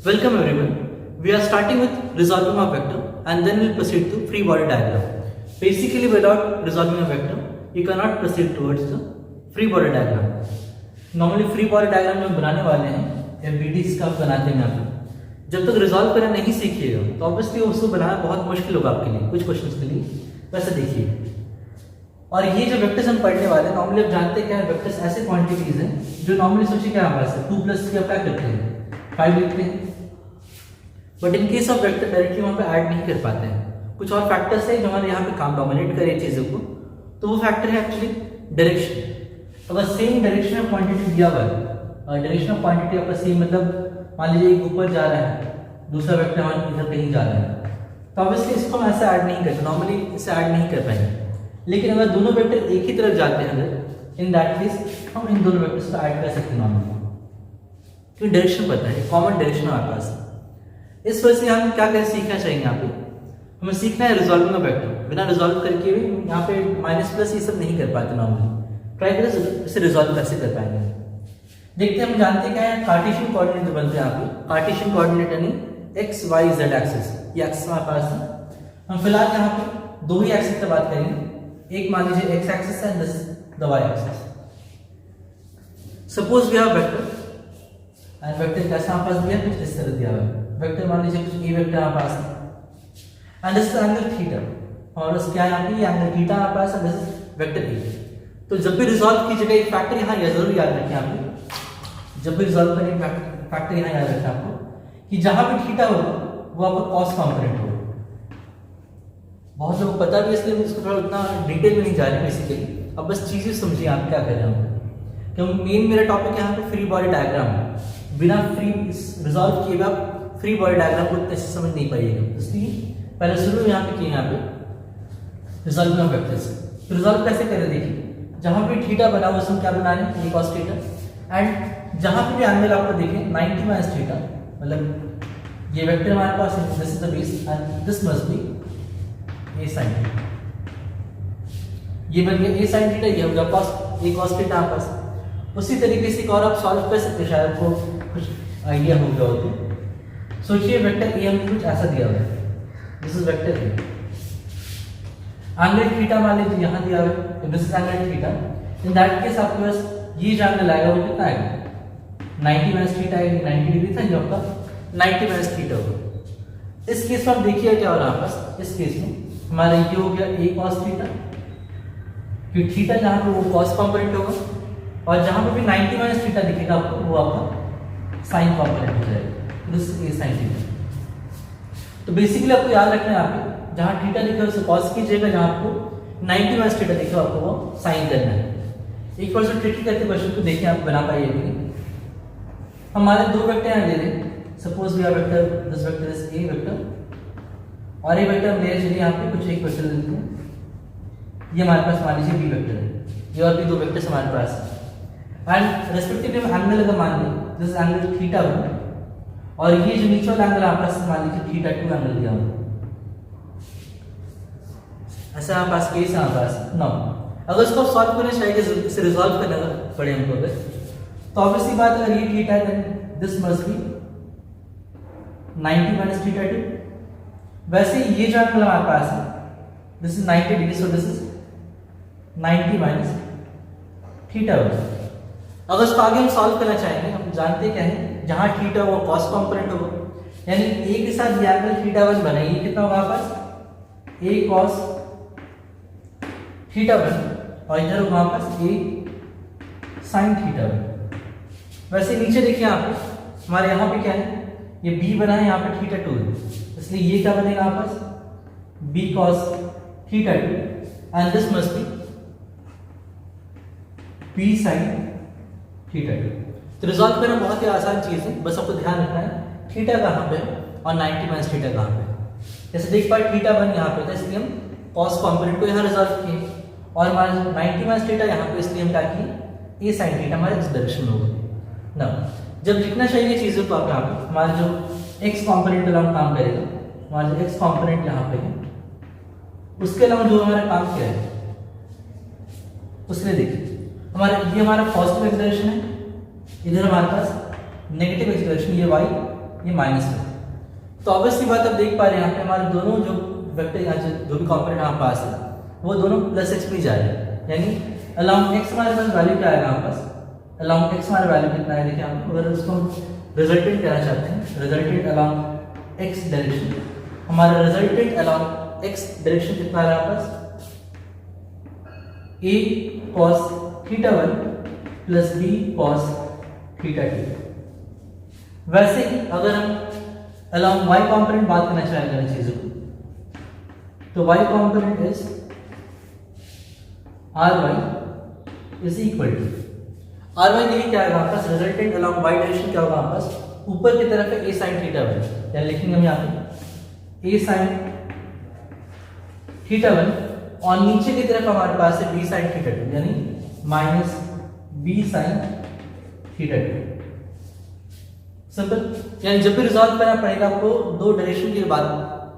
Welcome everyone. We are starting with resolving a vector and then we'll proceed to free body diagram. Basically without resolving a vector, you cannot proceed towards the free body diagram. Normally free body diagram जो हम बनाने वाले हैं FBDs का बनाते हैं यहाँ पे। जब तक रिजॉल्व करना नहीं सीखिएगा तो ऑब्वियसली उसको बनाना बहुत मुश्किल होगा आपके लिए, कुछ क्वेश्चंस के लिए। वैसे देखिए, और ये जो वेक्टर्स हम पढ़ने वाले हैं नॉर्मली आप जानते हैं क्या है, वेक्टर्स ऐसे क्वांटिटीज हैं जो नॉर्मली सोचिए क्या हमारे पास 2 प्लस क्या करते हैं 5 लिखते हैं, but in case of vector directly वहाँ पे ऐड नहीं कर पाते हैं। कुछ और फैक्टर्स है जो हमारे यहाँ पे काम डोमिनेट करे चीज़ों को, तो वो फैक्टर है एक्चुअली डायरेक्शन। अगर सेम डायरेक्शन ऑफ क्वांटिटी दिया हुआ है और डायरेक्शन ऑफ क्वांटिटी आपका सेम, मतलब मान लीजिए एक ऊपर जा रहा है दूसरा वेक्टर हमारे इधर कहीं जा रहा है, तो ऑब्वियसली इसको हम ऐसे ऐड नहीं करते, नॉर्मली इसे ऐड नहीं कर पाएंगे। लेकिन अगर दोनों वेक्टर एक ही तरफ जाते हैं अगर, इन दैट केस हम इन दोनों वेक्टर्स को ऐड कर सकते हैं नॉर्मली, क्योंकि डायरेक्शन पता है, कॉमन डायरेक्शन हमारे पास है। इस वजह से हम क्या करें, सीखना चाहिए यहाँ पे, हमें सीखना है रिजॉल्विंग ऑफ वेक्टर। बिना रिजॉल्व करके भी यहाँ पे माइनस प्लस ये सब नहीं कर पाते नॉर्मली, ट्राई करें इसे रिजॉल्व कैसे कर पाएंगे। देखते हैं, हम जानते हैं क्या है, कार्टेशियन कोऑर्डिनेट जो बनते हैं यहाँ पे, कार्टेशियन कोऑर्डिनेट यानी एक्स वाई जेड एक्सिस, ये एक्सिस हमारे पास है। हम फिलहाल यहाँ पे दो ही एक्सिस की बात करेंगे, एक मान लीजिए एक्स एक्सिस है, this the y axis. Suppose we have vector and vector कैसा हमारे पास दिया, कुछ इस तरह दिया हुआ है। वेक्टर मान लीजिए कुछ ए वेक्टर हमारे पास है and this is angle theta, और उस क्या है ये एंगल थीटा हमारे पास है, दिस इज वेक्टर ए। तो जब भी रिजॉल्व कीजिएगा एक फैक्टर यहाँ जरूर याद रखें आप, जब भी रिजॉल्व करें फैक्टर यहाँ याद रखें आपको कि जहां पे थीटा होगा वो आपका कॉस कंपोनेंट होगा। बहुत लोगों को पता भी, इसलिए इसको थोड़ा उतना डिटेल में नहीं जा रहे बेसिकली। अब बस चीजें समझिए आप क्या कर रहे हो, क्योंकि मेन मेरा टॉपिक यहाँ पे फ्री बॉडी डायग्राम है। बिना फ्री रिजॉल्व किए हुए आप फ्री बॉडी डायग्राम को इतने से समझ नहीं पाइएगा, इसलिए पहले शुरू यहाँ पे किए यहाँ पे रिजॉल्व ऑफ वेक्टर्स। तो रिजॉल्व कैसे करें, देखिए जहां पे थीटा बना हुआ उसमें क्या बना रहे हैं, cos थीटा, एंड जहां पे भी एंगल आपको देखें 90 माइनस थीटा, मतलब ये वेक्टर हमारे पास है, this is the base and this must B a sin theta. ये बन गया a sin थीटा, ये हो गया cos थीटा हमारे पास। उसी तरीके से और आप सॉल्व कर सकते हैं, शायद आपको कुछ आइडिया हो गया हो तो। सोचिए वेक्टर a हमने कुछ ऐसा दिया हुआ है, this is vector a, angle theta मान लीजिए यहाँ दिया हुआ है, तो this is angle theta. In that case आपके पास ये जो एंगल आएगा वो कितना आएगा, 90 माइनस थीटा आएगा, 90 डिग्री था जो आपका 90 माइनस थीटा होगा। इस केस में आप देखिए क्या हो रहा है आपके पास, इस केस में हमारा ये हो गया a cos थीटा, क्योंकि थीटा जहाँ पे वो cos कंपोनेंट होगा, और जहाँ पे भी 90 माइनस थीटा दिखेगा आपको वो आपका साइन कंपोनेंट हो जाएगा, this is a sin theta. तो बेसिकली आपको याद रखना है यहाँ पे जहाँ थीटा दिखे उसे कॉस कीजिएगा, जहाँ आपको 90 माइनस थीटा दिखे आपको वो साइन करना है। एक बार से ट्रिकी करके क्वेश्चन को देखिए आप बना पाइए। हमारे दो वेक्टर यहाँ दे दें, suppose we are vector, this vector is a vector, और ये वेक्टर हम ले चलिए यहाँ पे कुछ एक वेक्टर लेते हैं, ये हमारे पास मान लीजिए बी वेक्टर है, ये और भी दो वेक्टर्स हमारे पास है। एंड रेस्पेक्टिवली हम एंगल अगर मान लें, दिस एंगल थीटा 1, और ये जो नीचे वाला एंगल हमारे पास मान लीजिए थीटा 2 एंगल दिया हुआ, ऐसा हमारे पास केस है हमारे पास। नो, अगर इसको सॉल्व करना चाहिए, इसे रिजॉल्व करना पड़े हमको अगर, तो ऑब्वियसली बात अगर ये थीटा है then this must be 90 minus theta 2। वैसे ये जो एंगल हमारे पास है this is 90 degree, so this is 90 minus theta 1। अगर इसको आगे हम सॉल्व करना चाहेंगे, हम जानते क्या है जहां थीटा वो कॉस कंपोनेंट होगा, यानी a के साथ ये एंगल थीटा 1 बना, ये कितना होगा हमारे पास a cos थीटा 1, और इधर वहां पास a sin थीटा 1। वैसे नीचे देखिए यहाँ पे हमारे यहाँ पे क्या है, ये b बना है, यहाँ पे थीटा 2 है, इसलिए ये क्या बनेगा यहाँ पास b cos theta 2 and this must B b sin theta 2। तो रिजॉल्व करना बहुत ही आसान चीज है, बस आपको ध्यान रखना है थीटा कहाँ पे और 90 माइनस थीटा कहाँ पे। जैसे देख पाए थीटा 1 यहाँ पे था, इसलिए हम cos कंपोनेंट को यहाँ रिजॉल्व किए, और हमारे 90 माइनस थीटा यहाँ पे, इसलिए हम क्या किए a sin थीटा हमारे इस डायरेक्शन में होगा ना। जब लिखना चाहिए चीजों को आप यहाँ पे, हमारे जो x कंपोनेंट वाला हम काम करेगा, हमारा जो x कंपोनेंट यहाँ पे है, उसके अलावा जो हमारा काम किया है उसने देखिए हमारे ये हमारा पॉजिटिव एक्सेलरेशन है, इधर हमारे पास नेगेटिव एक्सेलरेशन, ये y ये माइनस में। तो ऑब्वियसली बात आप देख पा रहे हैं यहाँ पे हमारे दोनों जो वेक्टर यहाँ जो भी कॉम्पोनेंट हमारे पास है वो दोनों प्लस एक्स में जा रहे हैं, यानी अलॉन्ग एक्स हमारे पास वैल्यू क्या आएगा हमारे पास, अलॉन्ग एक्स हमारा वैल्यू कितना है, देखिए हम अगर उसको रिजल्टेंट कहना चाहते हैं, रिजल्टेंट अलॉन्ग एक्स डायरेक्शन, हमारा रिजल्टेंट अलॉन्ग एक्स डायरेक्शन कितना आ रहा है हमारे पास, a cos theta 1 plus b cos theta 2। वैसे ही अगर हम अलॉन्ग y कॉम्पोनेंट बात करना चाहेंगे चीजों को, तो y component is ry is equal to ry, देखिए क्या आएगा हमारे पास, रिजल्टेंट अलॉन्ग y डायरेक्शन क्या होगा हमारे पास, ऊपर की तरफ है a sin थीटा 1, या लिखेंगे हम यहाँ पे a sin थीटा 1 और नीचे की तरफ हमारे पास है b sin थीटा 2, यानी minus b sin theta 2। Simple, यानी जब भी रिजॉल्व करना पड़ेगा आपको दो डायरेक्शन की बात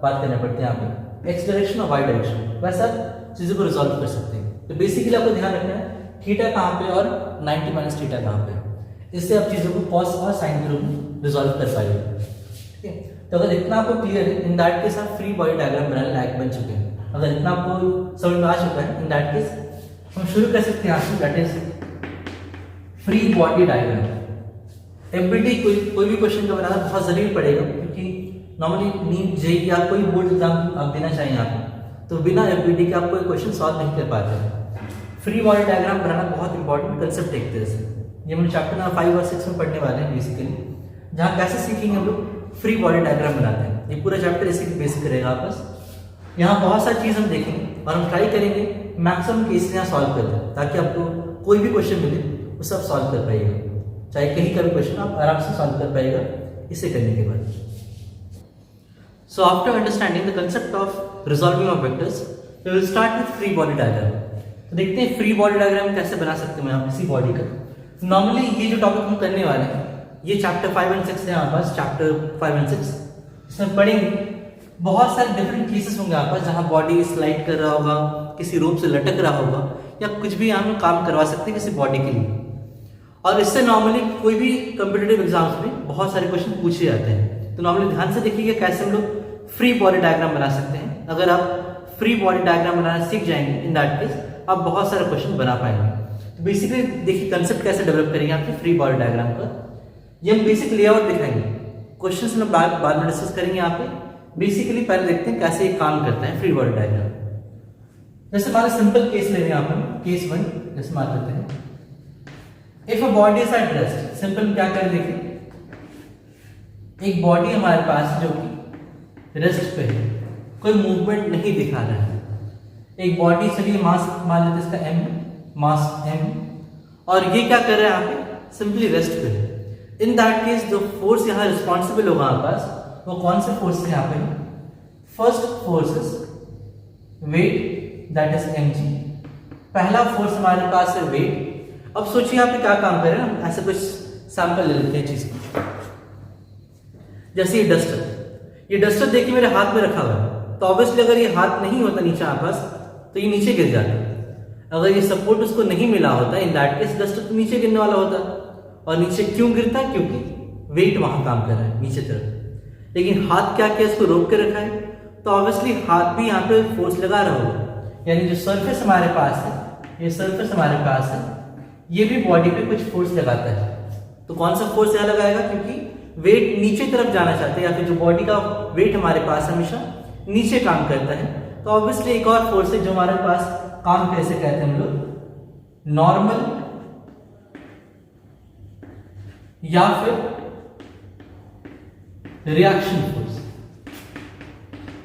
करना पड़ती है यहाँ पे, x डायरेक्शन और y डायरेक्शन, वैसे आप चीजों को रिजॉल्व कर सकते हैं। तो बेसिकली आपको ध्यान रखना है थीटा कहाँ पे और 90 माइनस थीटा कहाँ पे, इससे आप चीजों को कॉस और साइन के रूप में रिजॉल्व कर पाएंगे। ठीक है, तो अगर इतना आपको क्लियर है, इन दैट केस आप फ्री बॉडी डायग्राम बनाने लायक बन चुके हैं। अगर इतना आपको समझ में आ चुका है, इन दैट केस हम शुरू कर सकते हैं आपसे, that is free body diagram. Everyday कोई भी क्वेश्चन का बनाना बहुत जरूरी पड़ेगा, क्योंकि नॉर्मली नीट जेई या कोई बोर्ड एग्जाम आप देना चाहिए आप, तो बिना एवरीडे के आप कोई क्वेश्चन सॉल्व नहीं कर पाते। फ्री बॉडी डायग्राम बनाना बहुत इंपॉर्टेंट कंसेप्ट एक तरह से, ये हम चैप्टर नंबर 5 और 6 में पढ़ने वाले हैं बेसिकली, जहाँ कैसे सीखेंगे हम लोग फ्री बॉडी डायग्राम बनाते हैं। ये पूरा चैप्टर इसी पे बेस करेगा आपस, यहाँ बहुत सारी चीज़ हम देखेंगे और हम ट्राई करेंगे मैक्सिमम केसेस यहाँ सॉल्व कर दें, ताकि आपको कोई भी क्वेश्चन मिले वो सब सॉल्व कर पाएगा, चाहे कहीं का भी क्वेश्चन आप आराम से सॉल्व कर पाएगा इसे करने के बाद। So after understanding the concept of resolving of vectors, we will start with free body diagram. तो देखते हैं फ्री बॉडी डायग्राम कैसे बना सकते हैं आप किसी बॉडी का। नॉर्मली ये जो टॉपिक हम करने वाले हैं, ये चैप्टर 5 और 6 है हमारे पास, चैप्टर 5 और 6 इसमें पढ़ेंगे बहुत सारे डिफरेंट केसेस होंगे आपके पास, जहाँ बॉडी स्लाइड कर रहा होगा, किसी रोप से लटक रहा होगा, या कुछ भी हम काम करवा सकते हैं किसी बॉडी के लिए। और इससे नॉर्मली कोई भी कॉम्पिटिटिव एग्जाम्स में बहुत सारे क्वेश्चन पूछे जाते हैं। तो नॉर्मली ध्यान से देखिएगा कैसे हम लोग फ्री बॉडी डायग्राम बना सकते हैं। अगर आप फ्री बॉडी डायग्राम बनाना सीख जाएंगे, इन दैट केस आप बहुत सारे क्वेश्चन बना पाएंगे। तो बेसिकली देखिए कंसेप्ट कैसे डेवलप करेंगे आपके फ्री बॉडी डायग्राम का, ये हम बेसिक लेआउट दिखाएंगे, क्वेश्चन हम बाद में डिस्कस करेंगे यहाँ पे। बेसिकली पहले देखते हैं कैसे ये काम करता है फ्री बॉडी डायग्राम। जैसे हमारे सिंपल केस ले रहे हैं यहाँ पर, केस 1 जैसे मान लेते हैं, if a body is at rest. Simple क्या करें, देखिए एक बॉडी हमारे पास जो कि रेस्ट पे है, कोई मूवमेंट नहीं दिखा रहा है, एक बॉडी, चलिए मास मान लेते हैं इसका m, मास m, और ये क्या कर रहा है यहाँ पे, सिंपली रेस्ट पे है। इन दैट केस जो फोर्स यहाँ रिस्पॉन्सिबल होगा हमारे पास, वो कौन से फोर्स है यहाँ पे, first force is weight, that is mg। पहला फोर्स हमारे पास है वेट। अब सोचिए यहाँ पे क्या काम कर रहे हैं, हम ऐसे कुछ सैंपल ले लेते हैं चीज को। जैसे ये डस्टर देखिए मेरे हाथ में रखा हुआ है, तो ऑब्वियसली अगर ये हाथ नहीं होता नीचे आपके पास तो ये नीचे गिर जाता। अगर ये सपोर्ट उसको नहीं मिला होता, इन दैट केस डस्टर तो नीचे गिरने वाला होता। और नीचे क्यों गिरता है, क्योंकि वेट वहां काम कर रहा है नीचे तरफ। लेकिन हाथ क्या किया, इसको रोक के रखा है, तो ऑब्वियसली हाथ भी यहाँ पे फोर्स लगा रहा होगा। यानी जो सरफेस हमारे पास है, ये सरफेस हमारे पास है, ये भी बॉडी पे कुछ फोर्स लगाता है। तो कौन सा फोर्स यहाँ लगाएगा, क्योंकि वेट नीचे तरफ जाना चाहते हैं, या फिर जो बॉडी का वेट हमारे पास हमेशा नीचे काम करता है, तो ऑब्वियसली एक और फोर्स है जो हमारे पास काम कैसे कहते हैं हम लोग, नॉर्मल या फिर रिएक्शन फोर्स।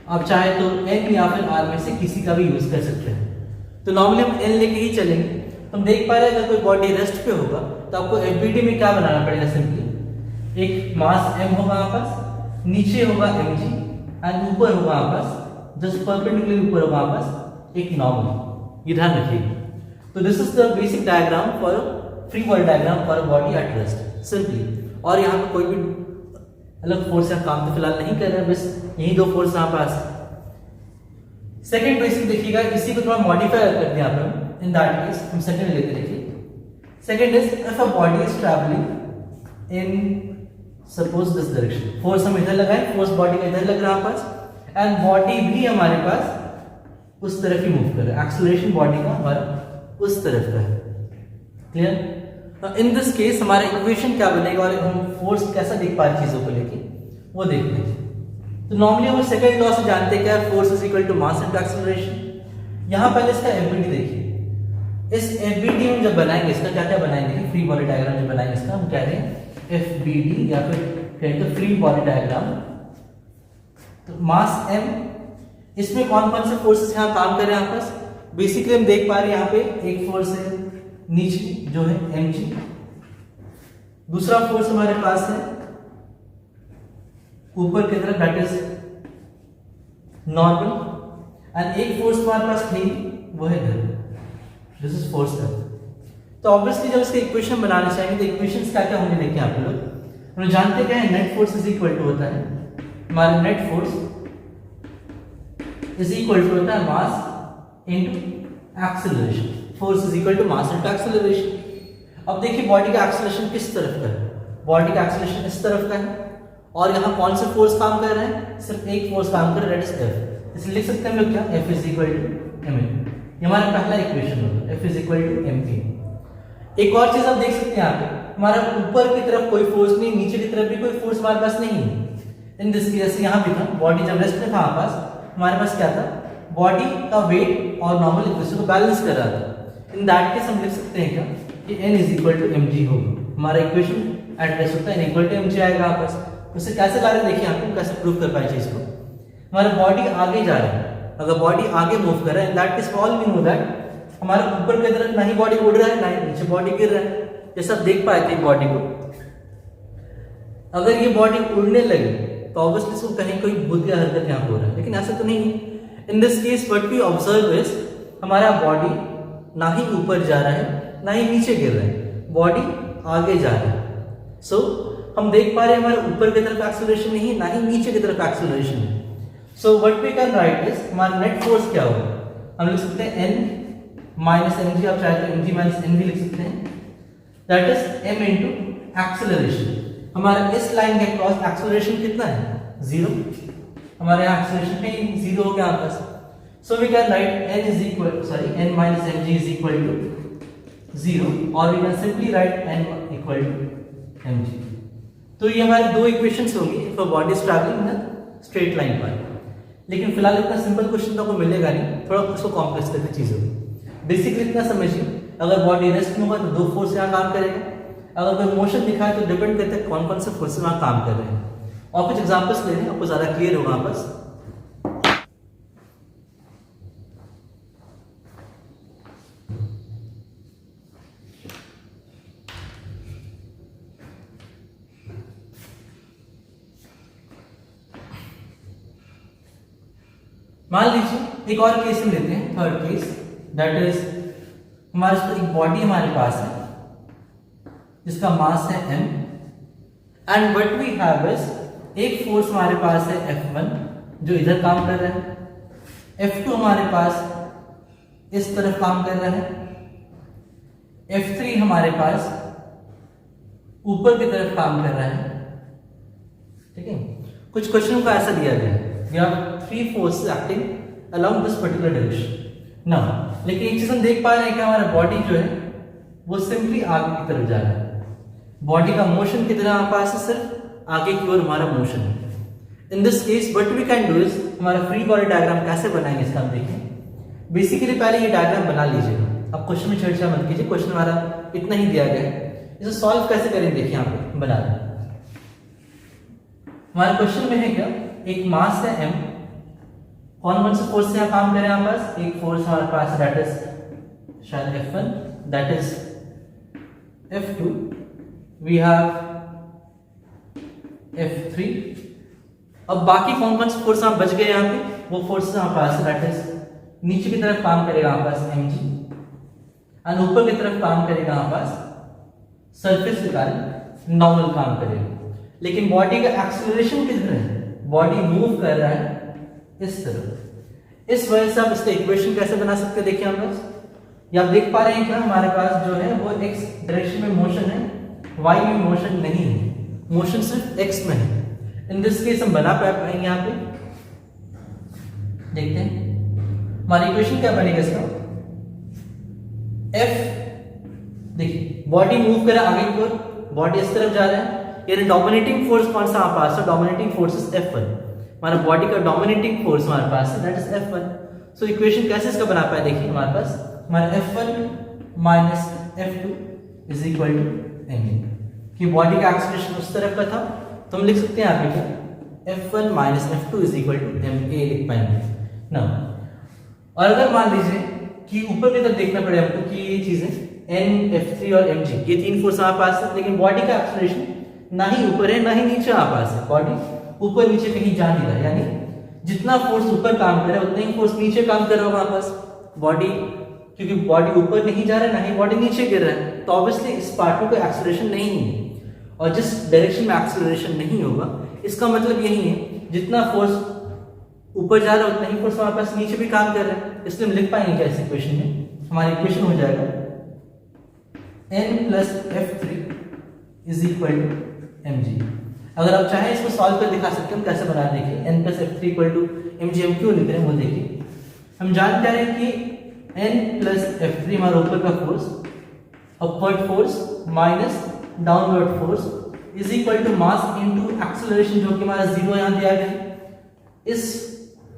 आप चाहे तो एन या फिर आर में से किसी का भी यूज कर सकते हैं। तो नॉर्मली हम एन लेके ही चलेंगे। हम देख पा रहे हैं अगर कोई बॉडी रेस्ट पे होगा तो आपको एफबीडी में क्या बनाना पड़ेगा, सिंपली एक मास m होगा आपके पास, नीचे होगा mg एंड ऊपर होगा आपके पास, जस्ट परपेंडिकुलर ऊपर होगा आपके पास एक नॉर्मल। ये ध्यान रखिएगा। तो this is the basic diagram for free body diagram for body at rest simply. और यहाँ पे कोई भी अलग फोर्स या काम तो फिलहाल नहीं कर रहा है, बस यही दो फोर्स यहाँ पास। सेकेंड बेसिक देखिएगा, इसी को थोड़ा मॉडिफाई करते हैं यहाँ पे। इन दैट केस हम सेकेंड लेते देखिए। Second is if a body is travelling in suppose this direction, force हम इधर लगाए, फोर्स बॉडी का इधर लग रहा है पास, एंड बॉडी भी हमारे पास उस तरफ ही मूव कर रहा है, एक्सेलरेशन बॉडी का हमारा उस तरफ का है। क्लियर? इन दिस केस हमारा इक्वेशन क्या बनेगा और हम फोर्स कैसा देख पा रहे चीजों को लेके वो देखते हैं। तो नॉर्मली हम सेकंड लॉ से जानते हैं क्या, force is equal to mass into acceleration. यहां पहले इसका एफबीडी देखिए, इस एफबीडी हम जब बनाएंगे इसका क्या क्या बनाएंगे, फ्री बॉडी डायग्राम जब बनाएंगे इसका हम कह रहे हैं एफबीडी या फिर कहते हैं फ्री बॉडी डायग्राम। तो मास एम, इसमें कौन कौन से फोर्सेस यहां काम कर रहे हैं आपस, बेसिकली हम देख पा रहे हैं यहाँ पे एक फोर्स है नीचे जो है mg, दूसरा फोर्स हमारे पास है ऊपर की तरफ दैट इज नॉर्मल, एंड एक फोर्स हमारे पास थी वो है इधर, दिस इज फोर्स है। तो ऑब्वियसली जब इसके इक्वेशन बनाने चाहेंगे तो इक्वेशंस क्या क्या होंगे देखिए आप लोग, हम जानते क्या है, net force is equal to होता है हमारा net force is equal to होता है mass into acceleration, force is equal to mass into acceleration. अब देखिए बॉडी का एक्सेलरेशन किस तरफ का है, बॉडी का एक्सेलरेशन इस तरफ का है, और यहाँ कौन से फोर्स काम कर रहे हैं, सिर्फ एक फोर्स काम कर रहा है दैट इज F। इसलिए लिख सकते हैं हम लोग क्या, F is equal to ma, ये हमारा पहला इक्वेशन होगा, F is equal to ma। एक और चीज आप देख सकते हैं यहाँ पे, हमारा ऊपर की तरफ कोई फोर्स नहीं, नीचे की तरफ भी कोई फोर्स हमारे पास नहीं है। इन दिस केस यहाँ भी था, बॉडी जब रेस्ट में था हमारे पास, हमारे पास क्या था, बॉडी का वेट और नॉर्मल इक्वेशन को बैलेंस कर रहा था। इन दैट केस हम लिख सकते हैं क्या कि n is equal to mg होगा, हमारा इक्वेशन एट रेस्ट होता है n इक्वल टू mg आएगा आपस। उसे कैसे ला रहे हैं देखिए, आपको कैसे प्रूव कर पाए चीज को, हमारा बॉडी आगे जा रहा है, अगर बॉडी आगे मूव कर रहा है that case all we know that हमारा ऊपर की तरफ ना ही बॉडी उड़ रहा है ना ही नीचे बॉडी गिर रहा है, जैसा आप देख पाए थे बॉडी को। अगर ये बॉडी उड़ने लगे तो ऑब्वियसली इसको कहीं कोई बुद्धिया हरकत यहाँ हो रहा है, लेकिन ऐसा तो नहीं है। In this case what we observe is हमारा बॉडी ना ही ऊपर जा रहा है ना ही नीचे गिर रहा है, बॉडी आगे जा रहा है। सो हम देख पा रहे हैं हमारे ऊपर की तरफ एक्सेलरेशन नहीं है ना ही नीचे की तरफ एक्सेलरेशन है। So what we can write is हमारा नेट फोर्स क्या होगा, हम लिख सकते हैं n माइनस mg, आप चाहे तो mg माइनस n भी लिख सकते हैं, that is m into acceleration. हमारा इस लाइन के क्रॉस एक्सेलरेशन कितना है, 0, हमारे यहाँ एक्सेलरेशन है 0 हो गया आपस। So we can write n minus mg is equal to 0, और we can simply write n equal to mg। तो ये हमारे दो इक्वेशंस होंगी for body is travelling in straight line पर। लेकिन फिलहाल इतना सिंपल क्वेश्चन तो आपको मिलेगा नहीं, थोड़ा उसको कॉम्प्लेक्स करके चीज होगी। बेसिकली इतना समझिए, अगर बॉडी रेस्ट में होगा तो दो फोर्स यहाँ काम करेगा, अगर कोई मोशन दिखाए तो डिपेंड करता है कौन कौन से फोर्स वहाँ काम कर रहे हैं। और कुछ एग्जांपल्स ले लें, आपको ज्यादा क्लियर होगा बस। मान लीजिए एक और केस हम लेते हैं, थर्ड केस, दैट इज हमारे पास एक बॉडी हमारे पास है जिसका मास है m, and what we have is एक फोर्स हमारे पास है F1 जो इधर काम कर रहा है, F2 हमारे पास इस तरफ काम कर रहा है, F3 हमारे पास ऊपर की तरफ काम कर रहा है। ठीक है, कुछ क्वेश्चन को ऐसा दिया गया है, we have three forces acting along this particular direction. Now, लेकिन एक चीज हम देख पा रहे हैं कि हमारा बॉडी जो है वो सिंपली आगे की तरफ जा रहा है, बॉडी का मोशन की तरह हमारे पास सिर्फ आगे की ओर हमारा मोशन है। In this case what we can do is हमारा फ्री बॉडी डायग्राम कैसे बनाएंगे इसका हम देखें। बेसिकली पहले ये डायग्राम बना लीजिएगा, अब क्वेश्चन में चर्चा मत कीजिए, क्वेश्चन हमारा इतना ही दिया गया है, इसे सॉल्व कैसे करें देखिए यहाँ पे बना दें। हमारे क्वेश्चन में है क्या, एक मास है m, कौन कौन से फोर्स से यहाँ काम कर रहे हैं हमारे पास, एक फोर्स हमारे पास दैट इज शायद F1, that is F2, we have F3। अब बाकी कौन कौन से फोर्स बच गए यहाँ पे, वो फोर्स हमारे पास दैट इज नीचे की तरफ काम करेगा हमारे पास mg, और ऊपर की तरफ काम करेगा हमारे पास सरफेस के कारण नॉर्मल काम करेगा। लेकिन बॉडी का एक्सेलरेशन किधर है, बॉडी मूव कर रहा है इस तरफ, इस वजह से आप इसका इक्वेशन कैसे बना सकते हैं देखिए हम लोग, ये आप देख पा रहे हैं क्या, हमारे पास जो है वो x डायरेक्शन में मोशन है, y में मोशन नहीं है। मोशन सिर्फ एक्स में है। इन दिस केस हम बना पाएंगे यहाँ पे, देखते हैं हमारी इक्वेशन क्या बनेगा इसका। एफ, देखिए बॉडी मूव कर रहा है आगे की ओर, बॉडी इस तरफ जा रहा है, यानी डोमिनेटिंग फोर्स कौन सा हमारे पास है, डोमिनेटिंग फोर्स इज F1। हमारा बॉडी का डोमिनेटिंग फोर्स हमारे पास है, that is F1। So equation कैसे इसका बना पाए, देखिए हमारे पास हमारा F1 minus F2 is equal to ma, कि बॉडी का एक्सीलरेशन उस तरफ का था, तो हम लिख सकते हैं यहाँ पे क्या, F1 minus F2 is equal to ma लिख पाएंगे ना। और अगर मान लीजिए कि ऊपर की तरफ देखना पड़े हमको कि ये चीजें N, F3 और mg, ये तीन फोर्स हमारे पास है, लेकिन बॉडी का एक्सीलरेशन ना ही ऊपर है ना ही नीचे हमारे पास है, बॉडी ऊपर नीचे कहीं जा नहीं रहा है, यानी जितना फोर्स ऊपर काम कर रहा है उतना ही फोर्स नीचे काम कर रहा होगा हमारे पास बॉडी, क्योंकि बॉडी ऊपर नहीं जा रहा है ना ही बॉडी नीचे गिर रहा है, तो ऑब्वियसली इस पार्ट में कोई एक्सीलरेशन नहीं है। और जिस डायरेक्शन में एक्सीलरेशन नहीं होगा इसका मतलब यही है जितना फोर्स ऊपर जा रहा है उतना ही फोर्स हमारे पास नीचे भी काम कर रहा है, इसलिए हम लिख पाएंगे क्या इस इक्वेशन में, हमारी इक्वेशन हो जाएगा n plus F3 is equal to mg। अगर आप चाहें इसको सॉल्व कर दिखा सकते हैं, हम कैसे बना, देखिए n plus F3 equal to mg हम क्यों लिख रहे हैं वो देखिए। हम जान जा रहे हैं कि n प्लस F3 हमारा ऊपर का force, upward force minus downward force is equal to mass into acceleration, जो कि हमारा 0 यहाँ दिया गया है। इस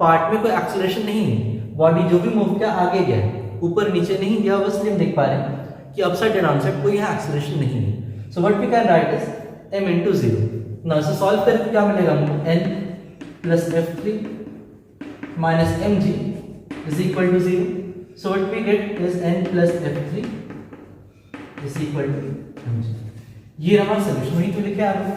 पार्ट में कोई एक्सेलरेशन नहीं है, बॉडी जो भी मूव किया आगे गया, ऊपर नीचे नहीं गया, बस हम देख पा रहे हैं कि अपसाइड डाउन साइड कोई यहाँ एक्सेलरेशन नहीं है। So what we can write is m into 0। Now इसे सॉल्व करके क्या मिलेगा हमको, n plus F3 minus mg is equal to 0। So what we get is n plus F3 is equal to mg। ये हमारा solution, वही तो लिखे आपने।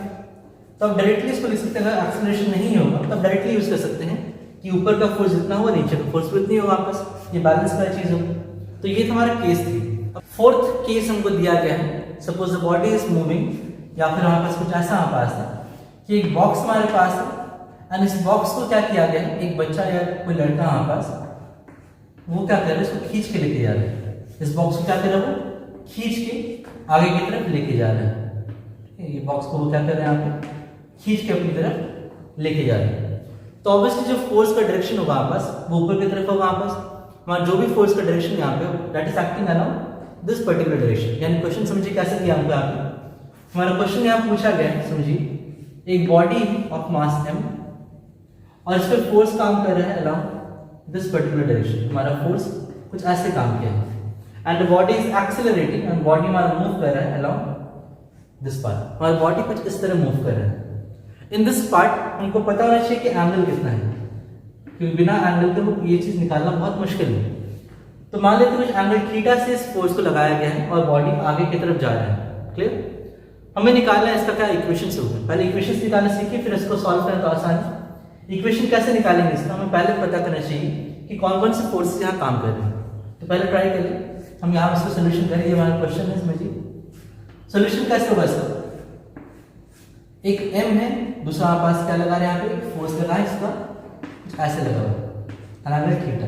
तो आप डायरेक्टली इसको लिख सकते हैं, अगर एक्सेलरेशन नहीं होगा तब डायरेक्टली यूज कर सकते हैं कि ऊपर का फोर्स जितना होगा नीचे का फोर्स उतनी होगा, वापस ये बैलेंस वाला चीज होगा। तो ये हमारा केस थी। फोर्थ केस हमको दिया गया है, suppose the body is moving, या फिर हमारे पास कुछ ऐसा हमारे पास है कि एक बॉक्स हमारे पास है एंड इस बॉक्स को क्या किया गया है, एक बच्चा या कोई लड़का हमारे पास वो क्या कर रहा है, इसको खींच के लेके जा रहा है। इस बॉक्स को क्या कर रहा है, वो खींच के आगे की तरफ लेके जा रहा है। ये बॉक्स को वो क्या कर रहे हैं, यहाँ पे खींच के अपनी तरफ लेके जा रहे हैं। तो ऑब्वियसली जो फोर्स का डायरेक्शन होगा हमारे पास वो ऊपर की तरफ होगा हमारे पास। हमारा जो भी फोर्स का डायरेक्शन यहाँ पे that is acting around this particular direction. यानी क्वेश्चन समझिए कैसे दिया हमको यहाँ पे, हमारा क्वेश्चन यहाँ पूछा गया है, समझिए एक बॉडी ऑफ मास m और इस पर फोर्स काम कर रहा है अराउंड दिस पर्टिकुलर डायरेक्शन। हमारा फोर्स कुछ ऐसे काम किया है and the body is accelerating and body हमारा मूव कर रहा है अराउंड दिस पार्ट। हमारा बॉडी कुछ इस तरह मूव कर रहा है। इन दिस पार्ट हमको पता होना चाहिए कि एंगल कितना है, क्योंकि बिना एंगल के ये चीज निकालना बहुत मुश्किल है। तो मान लेते हैं कुछ एंगल थीटा से इस फोर्स को लगाया गया है और बॉडी आगे की तरफ जा रहा है। क्लियर? हमें निकालना है इसका क्या इक्वेशन से होगा। पहले इक्वेशन निकालना सीखिए, फिर इसको सॉल्व करें तो आसान। इक्वेशन कैसे निकालेंगे इसका, हमें पहले पता करना चाहिए कि कौन कौन से फोर्सेस यहाँ काम कर रहे हैं। तो पहले ट्राई करिए, हम यहाँ इसको सोल्यूशन करें। ये हमारा क्वेश्चन है, समझिए सोल्यूशन कैसे होगा इसका। एक m है, दूसरा हमारे पास क्या लगा रहे हैं, यहाँ पे एक फोर्स लगा है, इसका कुछ ऐसे लगा हुआ एंगल थीटा।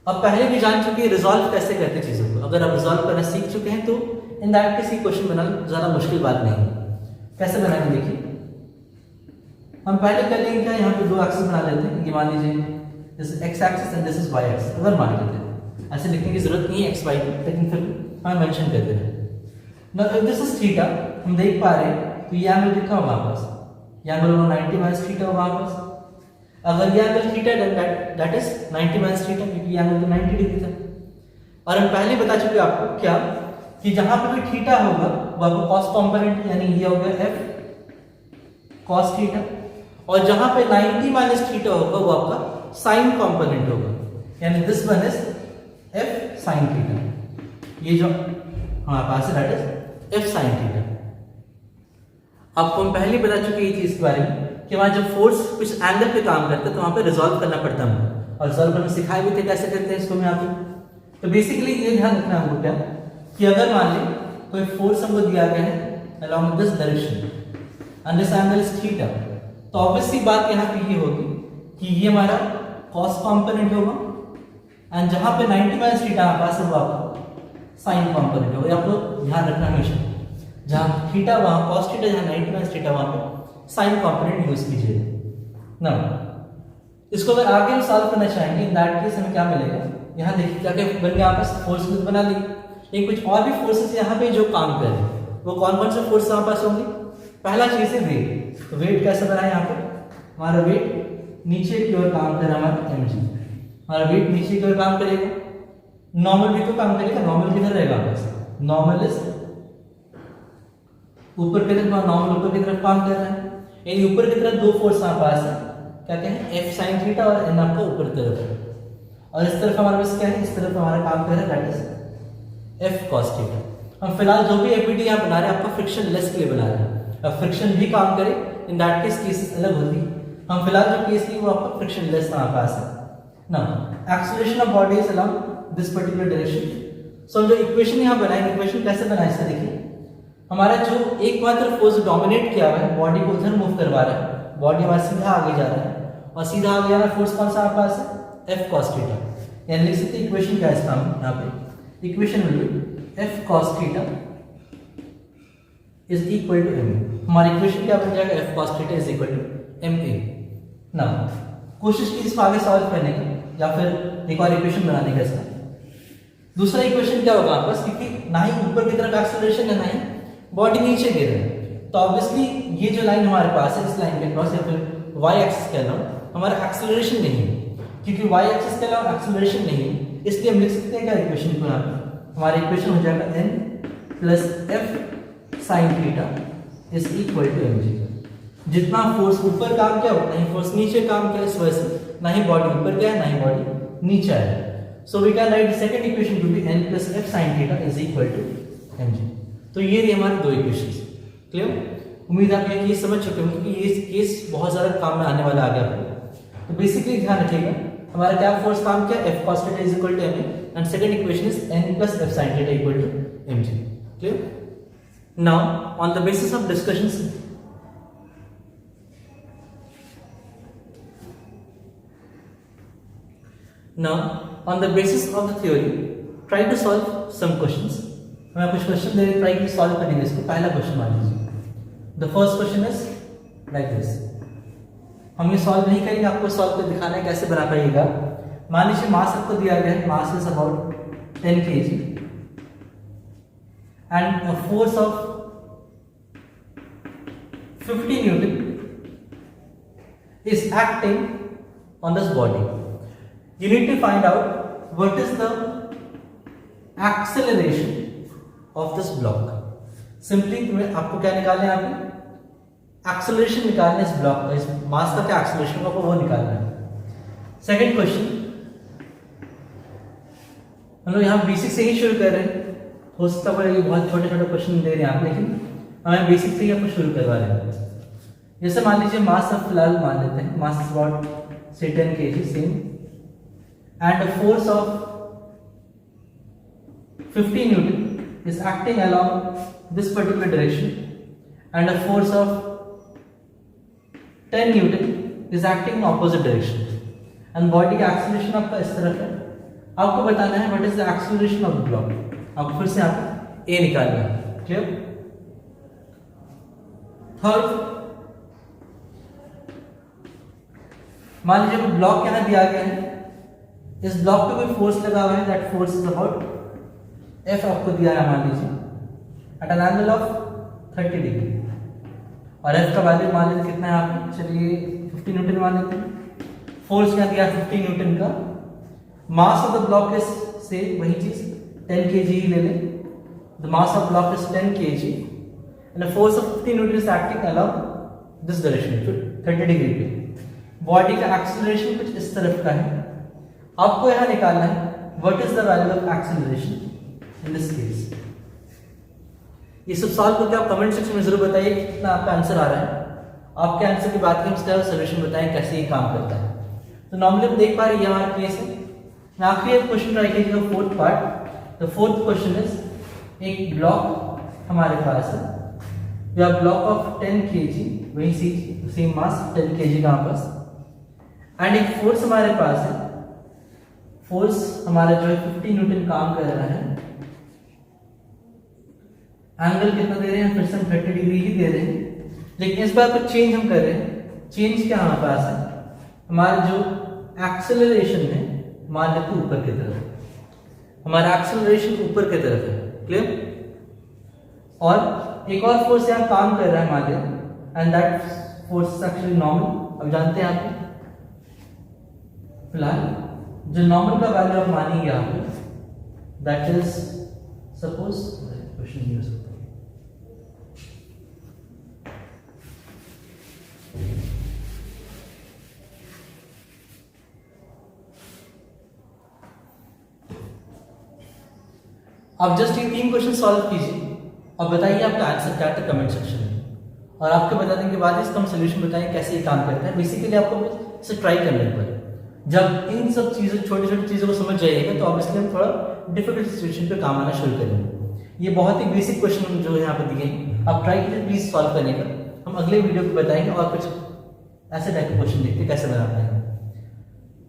अब पहले भी जान चुके हैं रिजॉल्व कैसे करते चीजों को। अगर आप रिजॉल्व करना सीख चुके हैं तो इन दैट केस क्वेश्चन बनाना ज्यादा मुश्किल बात नहीं है। कैसे बनाएंगे देखिए, हम पहले कर लेंगे क्या, यहाँ पे दो एक्सिस बना लेते हैं। ये मान लीजिए this is x axis and this is y axis. अगर मान लेते हैं, ऐसे लिखने की जरूरत नहीं है x y की, लेकिन फिर हम मेंशन कर दे रहे हैं। नाउ दिस इज थीटा, हम देख पा रहे हैं तो ये एंगल कितना होगा हमारे पास, ये एंगल 90 माइनस थीटा होगा हमारे पास। अगर ये angle theta that is 90 minus theta, क्योंकि ये एंगल तो 90 डिग्री था। और हम पहले बता चुके आपको क्या कि जहां पे भी थीटा होगा वो आपको कॉस कंपोनेंट, यानी ये होगा f cos थीटा, और जहां पे 90 माइनस थीटा होगा वो आपका साइन कंपोनेंट होगा, यानी this one is f sin theta. ये जो हमारे पास है that is f sin theta. आपको हम पहले बता चुके ये चीज के बारे में कि वहां जब फोर्स कुछ एंगल पे काम करता है तो वहां पे रिजॉल्व करना पड़ता है, और रिजॉल्व करना सिखाए भी थे कैसे करते हैं इसको मैं आपको। तो बेसिकली ये ध्यान रखना हमको क्या कि अगर मान ली कोई फोर्स हमको दिया गया है along this direction and this angle is theta, तो ऑब्वियसली बात यहाँ पे ये होगी कि ये हमारा कॉस कंपोनेंट होगा एंड जहां पे 90 माइनस थीटा हमारे पास है वो आपका साइन कंपोनेंट होगा। आपको ध्यान रखना हमेशा जहाँ थीटा वहाँ cos थीटा, जहाँ 90 माइनस थीटा वहाँ पे साइन कॉम्पोनेंट यूज कीजिए ना। इसको अगर आगे हम सॉल्व करना चाहेंगे, इन दैट केस हमें क्या मिलेगा, यहाँ देखिए क्या क्या बन गया, आपस फोर्स बना ली, लेकिन कुछ और भी फोर्सेस यहाँ पे जो काम कर रहे हैं, वो कौन कौन से फोर्स हमारे पास होंगे। पहला चीज है वेट। तो वेट कैसे बना है, यहाँ पे हमारा वेट नीचे की ओर काम कर रहा है, हमारा mg, हमारा वेट नीचे की ओर काम करेगा। नॉर्मल भी तो काम करेगा, नॉर्मल किधर रहेगा बस, नॉर्मल इज ऊपर की तरफ, नॉर्मल ऊपर की तरफ काम कर रहा है, यानी ऊपर की तरफ दो फोर्स हमारे पास है, क्या क्या है, F sin थीटा और N आपका ऊपर की तरफ है, और इस तरफ हमारे पास क्या है, इस तरफ हमारा काम कर रहा है, that is F cos theta. हम फिलहाल जो भी एपीडी यहाँ बना रहे हैं आपका फ्रिक्शन लेस के लिए बना रहे हैं, अब फ्रिक्शन भी काम करे इन दैट केस केसेस अलग होती है। हम फिलहाल जो केस लिए वो आपका फ्रिक्शन लेस हमारे पास है ना। Acceleration of body is along this particular direction. So जो इक्वेशन यहाँ बनाएंगे, इक्वेशन कैसे बनाए इसका देखिए, हमारा जो एकमात्र फोर्स डोमिनेट किया हुआ है, बॉडी को उधर मूव करवा रहा है, बॉडी हमारा सीधा आगे जा रहा है, और सीधा आगे जा रहा है, फोर्स कौन सा हमारे पास है, F cos थीटा। यानी लिख सकते हैं इक्वेशन क्या है इसका, हम यहाँ पे equation will be F cos theta is equal to m। हमारी इक्वेशन क्या बन जाएगा, F cos theta is equal to ma। ना कोशिश की इसको आगे सॉल्व करने की, या फिर एक और इक्वेशन बनाने का इसका। दूसरा इक्वेशन क्या होगा आपस, क्योंकि ना ही ऊपर की तरफ एक्सेलरेशन है, ना ही बॉडी नीचे गिर रहा है, तो ऑब्वियसली ये जो लाइन हमारे पास है, इस लाइन के क्रॉस या फिर वाई एक्सिस के अलावा हमारा एक्सेलरेशन नहीं है, क्योंकि वाई एक्सिस के अलावा एक्सेलरेशन नहीं है, इसलिए हम लिख सकते हैं क्या इक्वेशन को, यहाँ पे हमारा इक्वेशन हो जाएगा n plus F sine theta is equal to mg। जितना फोर्स ऊपर काम किया उतना ही फोर्स नीचे काम किया, इस वजह से ना ही बॉडी ऊपर गया ना ही बॉडी नीचे आया। So we can write second equation to be n plus F sine theta is equal to mg। तो ये रही हमारी दो इक्वेशंस। क्लियर? उम्मीद आप ये समझ चुके होंगे कि ये केस बहुत ज़्यादा काम में आने वाला आ गया। तो बेसिकली ध्यान रखिएगा, हमारा क्या फोर्स काम किया, F cos theta is equal to ma, and second equation is n plus f sin theta equal to mg। Clear? Now on the basis of discussions, now on the basis of the theory try to solve some questions। मैं कुछ question they try की solve करेंगे इसको। पहला question मान लीजिए, the first question is like this. हम ये सॉल्व नहीं करेंगे, आपको सॉल्व कर दिखाना है कैसे बना पाइएगा। मान लीजिए मास आपको दिया गया है, mass is about 10 kg and a force of 50 Newton is acting on this body. You need to find out what is the acceleration of this block. Simply तुम्हें आपको क्या निकालना है, यहाँ पे एक्सेलरेशन निकालना है इस ब्लॉक का, इस मास का क्या एक्सेलरेशन होगा वो निकालना है। सेकंड क्वेश्चन, हम लोग यहाँ बेसिक से ही शुरू कर रहे हैं, हो सकता है बहुत छोटे छोटे क्वेश्चन दे रहे हैं आप, लेकिन हमें बेसिक से ही आपको शुरू करवा रहे हैं। जैसे मान लीजिए मास अब फिलहाल मान लेते हैं, मास इज अबाउट से 10 kg same, and a force of 50 Newton is acting along this particular direction, and a force of 10 Newton is acting in opposite direction, and body का एक्सेलरेशन आपका इस तरफ है। आपको बताना है what is the acceleration of the block. आपको फिर से आप ए निकालना है। क्लियर? थर्ड, मान लीजिए ब्लॉक यहां दिया गया है, इस ब्लॉक पे कोई फोर्स लगा हुआ है, that force is about F आपको दिया है मान लीजिए at an angle of 30 degree, और एफ का वैल्यू मान लीजिए कितना है आप, चलिए 50 न्यूटन मान लेते हैं। फोर्स क्या दिया 50 न्यूटन का, mass of the block is से वही चीज 10 kg ही ले लें, the mass of block is 10 kg and the force of 50 Newton is acting along this direction 30 degree पे। बॉडी का एक्सेलरेशन कुछ इस तरफ का है, आपको यहां निकालना है what is the value of acceleration in this case. ये सब सॉल्व करके आप कमेंट सेक्शन में जरूर बताइए कितना आपका आंसर आ रहा है। आपके आंसर की बात करें उसका सोल्यूशन बताएं कैसे ये काम करता है। तो नॉर्मली हम देख पा रहे हैं ये हमारा केस है। मैं आखिरी एक क्वेश्चन ट्राई कीजिएगा, fourth part. The fourth question is, एक ब्लॉक हमारे पास है, या ब्लॉक ऑफ 10 kg, वही सेम मास 10 kg का पास, एंड एक फोर्स हमारे पास है, फोर्स हमारा जो है 50 न्यूटन काम कर रहा है, एंगल कितना दे रहे हैं, फिर से हम 30 डिग्री ही दे रहे हैं, लेकिन इस बार कुछ चेंज हम कर रहे हैं। चेंज क्या हमारे पास है, हमारा जो एक्सेलरेशन है मान लेते हैं ऊपर की तरफ, हमारा एक्सेलरेशन ऊपर की तरफ है, क्लियर। और एक और फोर्स यहाँ काम कर रहा है हमारे, and that force is actually normal. अब जानते हैं आप फिलहाल जो नॉर्मल का वैल्यू आप मानेंगे यहाँ पे, that is suppose question use होता है, आप जस्ट ये 3 क्वेश्चन सॉल्व कीजिए और बताइए आपका आंसर क्या था कमेंट सेक्शन में, और आपके बताने के बाद इसका हम सोल्यूशन बताएं कैसे ये काम करता है। बेसिकली आपको इसे ट्राई करने पर जब इन सब चीज़ों छोटी छोटी चीज़ों को समझ जाइएगा तो ऑब्वियसली हम थोड़ा डिफिकल्ट सिचुएशन पे काम आना शुरू करेंगे। ये बहुत ही बेसिक क्वेश्चन जो यहाँ पे दिए हैं, आप ट्राई कीजिए प्लीज सॉल्व करने का। हम अगले वीडियो पे बताएंगे और कुछ ऐसे टाइप के क्वेश्चन देखते कैसे बना पाएंगे।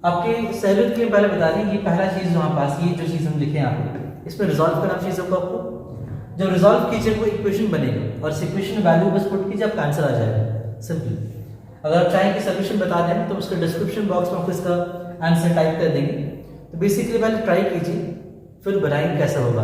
आपके सहूलियत के लिए पहले बता दें, ये पहला चीज़ जो हमारे पास, ये जो चीज़ हम लिखे हैं आपको, इसमें रिजॉल्व करना चीज़ों को आपको, जब रिजॉल्व कीजिए वो इक्वेशन बनेगा और इस इक्वेशन वैल्यू बस पुट कीजिए, आपका आंसर आ जाएगा सिंपली। अगर आप चाहें कि सोल्यूशन बता दें तो उसके डिस्क्रिप्शन बॉक्स में आपको इसका आंसर टाइप कर देंगे। तो बेसिकली पहले ट्राई कीजिए, फिर बताएंगे कैसा होगा।